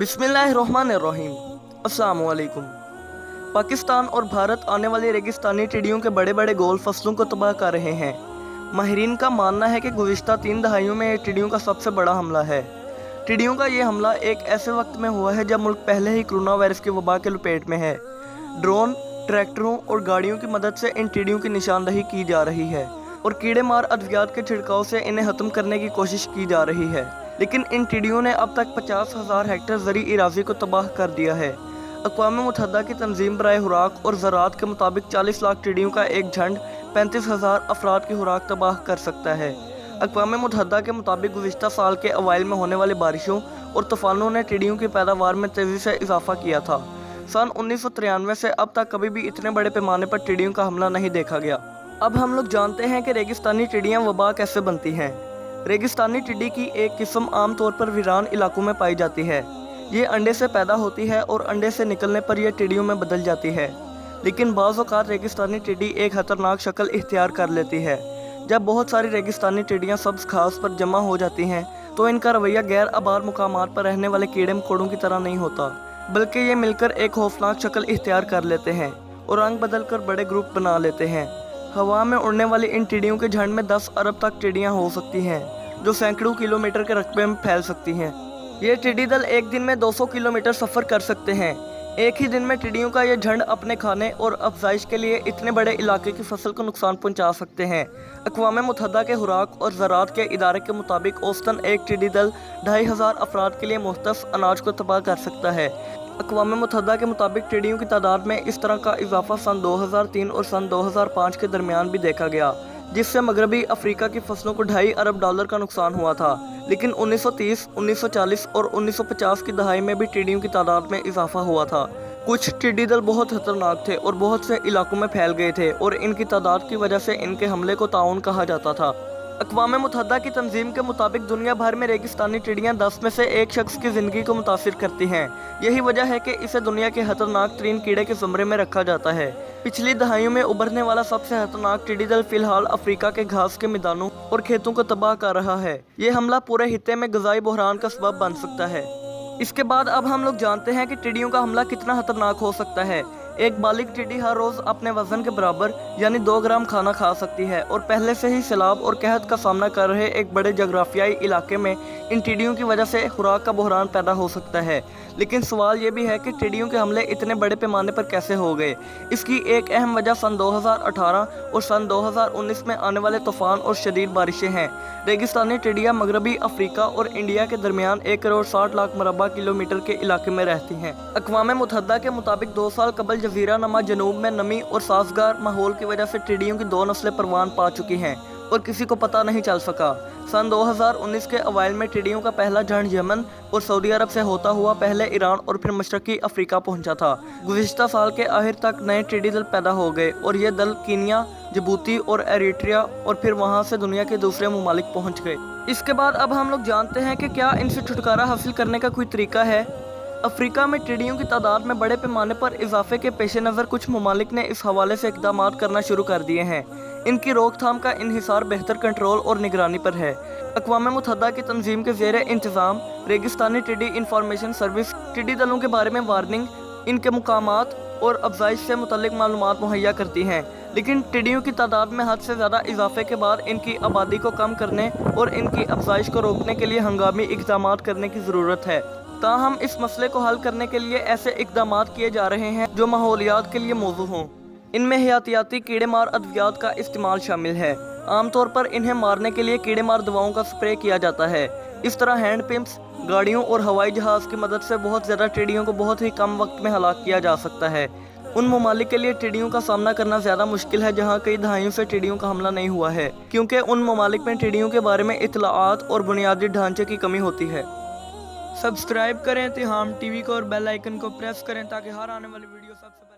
बिस्मिल्लाहिर्रहमानिर्रहीम। अस्सलामु अलैकुम। पाकिस्तान और भारत आने वाली रेगिस्तानी टिड्डियों के बड़े बड़े गोल फसलों को तबाह कर रहे हैं। माहिरीन का मानना है कि गुज़िश्ता 3 दहाइयों में ये टिड्डियों का सबसे बड़ा हमला है। टिड्डियों का ये हमला एक ऐसे वक्त में हुआ है जब मुल्क पहले ही कोरोना वायरस की वबा के लपेट में है। ड्रोन, ट्रैक्टरों और गाड़ियों की मदद से इन टिड्डियों की निशानदही की जा रही है और कीड़े मार अद्वियात के छिड़काव से इन्हें ख़त्म करने की कोशिश की जा रही है। लेकिन इन टिड्डियों ने अब तक 50,000 हेक्टेयर ज़री इराज़ी को तबाह कर दिया है। अक़वाम मुत्तहिदा की तंजीम बराए खुराक और ज़राअत के मुताबिक 40 लाख टिड्डियों का एक झंड 35,000 अफराद की खुराक तबाह कर सकता है। अक़वाम मुत्तहिदा के मुताबिक गुज़िश्ता साल के अवाइल में होने वाली बारिशों और तूफ़ानों ने टिड्डियों की पैदावार में तेज़ी से इजाफा किया था। सन 1993 से अब तक कभी भी इतने बड़े पैमाने पर टिड्डियों का हमला नहीं देखा गया। अब हम लोग जानते हैं कि रेगिस्तानी टिड्डियाँ वबा कैसे बनती हैं। रेगिस्तानी टिड्डी की एक किस्म आमतौर पर वीरान इलाकों में पाई जाती है। ये अंडे से पैदा होती है और अंडे से निकलने पर यह टिड्डियों में बदल जाती है। लेकिन बाज़ औक़ात रेगिस्तानी टिड्डी एक ख़तरनाक शक्ल इख्तियार कर लेती है। जब बहुत सारी रेगिस्तानी टिड्डियाँ सब्ज़ घास पर जमा हो जाती हैं तो इनका रवैया गैर आबाद मुकामात पर रहने वाले कीड़े मकोड़ों की तरह नहीं होता, बल्कि ये मिलकर एक खौफनाक शक्ल इख्तियार कर लेते हैं और रंग बदल कर बड़े ग्रुप बना लेते हैं। हवा में उड़ने वाली इन टिड्डियों के झंड में 10 अरब तक टिड्डियाँ हो सकती हैं, जो सैकड़ों किलोमीटर के रकबे में फैल सकती हैं। ये टिड्डी दल एक दिन में 200 किलोमीटर सफ़र कर सकते हैं। एक ही दिन में टिड्डियों का ये झंड अपने खाने और अफजाइश के लिए इतने बड़े इलाके की फसल को नुकसान पहुंचा सकते हैं। अक़वाम मुत्तहिदा के खुराक और ज़राअत के इदारे के मुताबिक औसतन एक टिड्डी दल 2500 अफराद के लिए मुख्तस अनाज को तबाह कर सकता है। अक़वाम मुत्तहिदा के मुताबिक टिड्डियों की तादाद में इस तरह का इजाफा सन 2003 और सन 2005 के दरमियान भी देखा गया, जिससे मगरबी अफ्रीका की फसलों को $2.5 अरब का नुकसान हुआ था। लेकिन 1930, 1940 और 1950 की दहाई में भी टिड्डियों की तादाद में इजाफा हुआ था। कुछ टिड्डी दल बहुत खतरनाक थे और बहुत से इलाकों में फैल गए थे और इनकी तादाद की वजह से इनके हमले को ताउन कहा जाता था। अक़वाम मुत्तहिदा की तंजीम के मुताबिक दुनिया भर में रेगिस्तानी टिड्डियाँ 10 में से एक शख्स की ज़िंदगी को मुतासिर करती हैं। यही वजह है कि इसे दुनिया के खतरनाक तरीन कीड़े के ज़मरे में रखा जाता है। पिछली दहाइयों में उभरने वाला सबसे खतरनाक टिड्डी दल फिलहाल अफ्रीका के घास के मैदानों और खेतों को तबाह कर रहा है। ये हमला पूरे हित्ते में ग़िज़ाई बहरान का सबब बन सकता है। इसके बाद अब हम लोग जानते हैं कि टिड्डियों का हमला कितना खतरनाक हो सकता है। एक बालिग टिड्डी हर रोज़ अपने वज़न के बराबर यानी 2 ग्राम खाना खा सकती है और पहले से ही सैलाब और कहत का सामना कर रहे एक बड़े जोग्राफियाई इलाके में इन टिड्डियों की वजह से खुराक का बहरान पैदा हो सकता है। लेकिन सवाल ये भी है कि टिड्डियों के हमले इतने बड़े पैमाने पर कैसे हो गए। इसकी एक अहम वजह सन 2018 और सन 2019 में आने वाले तूफ़ान और शदीद बारिशें हैं। रेगिस्तानी टिड्डियाँ मगरबी अफ्रीका और इंडिया के दरमियान 1 करोड़ 60 लाख मरबा किलोमीटर के इलाके में रहती हैं। अक़वाम मुत्तहिदा के मुताबिक 2 साल कबल जज़ीरा नमा जनूब में नमी और साज़गार माहौल की वजह से टिड्डियों की 2 नस्लें परवान पा चुकी हैं और किसी को पता नहीं चल सका। सन 2019 के अवाइल में टिड्डियों का पहला झंड यमन और सऊदी अरब से होता हुआ पहले ईरान और फिर मशरक़ी अफ्रीका पहुंचा था। गुज़िश्ता साल के आखिर तक नए टिड्डी दल पैदा हो गए और ये दल कीनिया, जिबूती और एरिट्रिया और फिर वहां से दुनिया के दूसरे ममालिक पहुंच गए। इसके बाद अब हम लोग जानते हैं कि क्या इनसे छुटकारा हासिल करने का कोई तरीका है। अफ्रीका में टिड्डियों की तादाद में बड़े पैमाने पर इजाफे के पेश नज़र कुछ ममालिक ने इस हवाले से इक़दाम करना शुरू कर दिए हैं। इनकी रोकथाम का इन्हिसार बेहतर कंट्रोल और निगरानी पर है। अक़वाम मुत्तहिदा की तंजीम के ज़ेरे इंतज़ाम रेगिस्तानी टिड्डी इंफॉर्मेशन सर्विस टिड्डी दलों के बारे में वार्निंग, इनके मुकामात और अफजाइश से मुतल्लिक मालूमात मुहैया करती हैं। लेकिन टिड्डियों की तादाद में हद से ज़्यादा इजाफे के बाद इनकी आबादी को कम करने और इनकी अफजाइश को रोकने के लिए हंगामी इक़दाम करने की ज़रूरत है। ताहम इस मसले को हल करने के लिए ऐसे इक़दाम किए जा रहे हैं जो माहौलियात के लिए मौजू हों। इनमें हयातियाती कीड़े मार अद्वियात का इस्तेमाल शामिल है। आमतौर पर इन्हें मारने के लिए कीड़े मार दवाओं का स्प्रे किया जाता है। इस तरह हैंड पंप्स, गाड़ियों और हवाई जहाज़ की मदद से बहुत ज़्यादा टिड्डियों को बहुत ही कम वक्त में हलाक किया जा सकता है। उन ममालिक के लिए टिड्डियों का सामना करना ज़्यादा मुश्किल है जहाँ कई दहाइयों से टिड्डियों का हमला नहीं हुआ है, क्योंकि उन ममालिक में टिड्डियों के बारे में इत्तलाआत और बुनियादी ढांचे की कमी होती है। सब्सक्राइब करें तिहाम टीवी को और बेल आइकन को प्रेस करें ताकि हर आने वाली वीडियो सबसे